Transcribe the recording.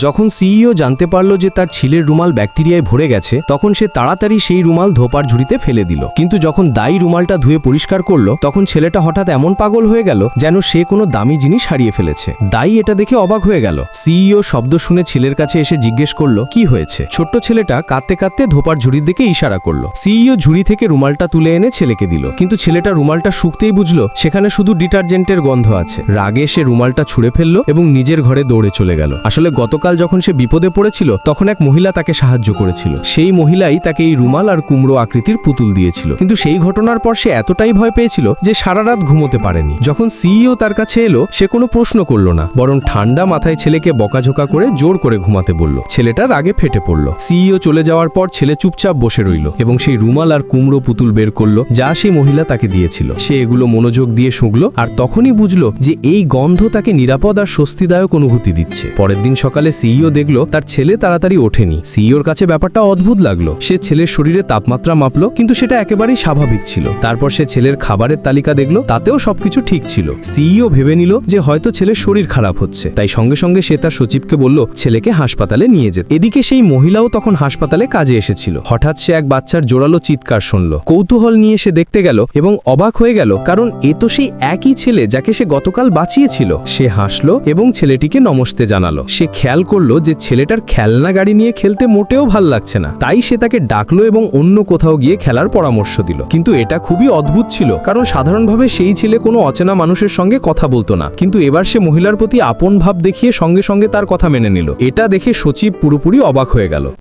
যখন সিইও জানতে পারল যে তার ছিলের রুমাল ব্যাকটেরিয়ায় ভরে গেছে, তখন সে তাড়াতাড়ি সেই রুমাল ধোপার ঝুড়িতে ফেলে দিল। কিন্তু যখন দাই রুমালটা ধুয়ে পরিষ্কার করলো, তখন ছেলেটা হঠাৎ এমন পাগল হয়ে গেল যেন সে কোনো দামি জিনিস হারিয়ে ফেলেছে। দাই এটা দেখে অবাক হয়ে গেল। সিইও শব্দ শুনে ছেলের কাছে এসে জিজ্ঞেস করলো কি হয়েছে। ছোট্ট ছেলেটা কাঁদতে কাঁদতে ধোপার ঝুড়ির দিকে ইশারা করলো। সিইও ঝুড়ি থেকে রুমালটা তুলে এনে ছেলেকে দিল, কিন্তু ছেলেটা রুমালটা শুকতেই বুঝলো সেখানে শুধু ডিটারজেন্টের গন্ধ আছে। রাগে সে রুমালটা ছুঁড়ে ফেললো এবং নিজের ঘরে দৌড়ে চলে গেল। আসলে গতকাল যখন সে বিপদে পড়েছিল, তখন এক মহিলা তাকে সাহায্য করেছিল। সেই মহিলাই তাকে এই রুমাল আর কুমড়ো আকৃতির পুতুল দিয়েছিল। কিন্তু সেই ঘটনার পর সে এতটাই ভয় পেয়েছিল যে সারা রাত ঘুমোতে পারেনি। যখন সিইও তার কাছে এলো, সে কোনো প্রশ্ন করলো না, বরং ঠান্ডা মাথায় ছেলেকে বকাঝোকা করে জোর করে ঘুমাতে বলল। ছেলেটা রাগে ফেটে পড়ল। সিইও চলে যাওয়ার পর ছেলে চুপচাপ বসে রইল এবং সেই রুমাল আর কুমড়ো পুতুল বের করলো যা সেই মহিলা তাকে দিয়েছিল। সে এগুলো মনোযোগ দিয়ে শুঁকলো আর তখনই বুঝলো যে এই গন্ধ তাকে নিরাপদ আর স্বস্তিদায়ক অনুভূতি দিচ্ছে। পরের দিন সকালে সিইও দেখলো তার ছেলে তাড়াতাড়ি ওঠেনি। সিইওর কাছে ব্যাপারটা অদ্ভুত লাগলো। সে ছেলের শরীরে তাপমাত্রা মাপলো, কিন্তু সেটা একেবারেই স্বাভাবিক ছিল। তারপর সে ছেলের খাবারের তালিকা দেখলো, তাতেও সবকিছু ঠিক ছিল। সিইও ভেবে নিল যে হয়তো ছেলের শরীর খারাপ হচ্ছে, তাই সঙ্গে সঙ্গে সে তার সচিবকে বলল ছেলেকে হাসপাতালে নিয়ে যেতে। এদিকে সেই মহিলাও তখন হাসপাতালে কাজে এসেছিল। হঠাৎ সে এক বাচ্চার জোরালো চিৎকার শুনল। কৌতূহল নিয়ে সে দেখতে গেল এবং অবাক হয়ে গেল, কারণ এ তো সেই একই ছেলে যাকে সে গতকাল বাঁচিয়েছিল। সে হাসলো এবং ছেলেটিকে নমস্তে জানালো। সে খেয়াল করলো যে ছেলেটার খেলনা গাড়ি নিয়ে খেলতে মোটেও ভাল লাগছে না, তাই সে তাকে ডাকলো এবং অন্য কোথাও গিয়ে খেলার পরামর্শ দিল। কিন্তু এটা খুবই অদ্ভুত ছিল, কারণ সাধারণভাবে সেই ছেলে কোনো অচেনা মানুষের সঙ্গে কথা বলতো না। কিন্তু এবার সে মহিলার প্রতি আপন ভাব দেখিয়ে সঙ্গে সঙ্গে তার কথা মেনে নিল। এটা দেখে সচিব পুরোপুরি অবাক হয়ে গেল।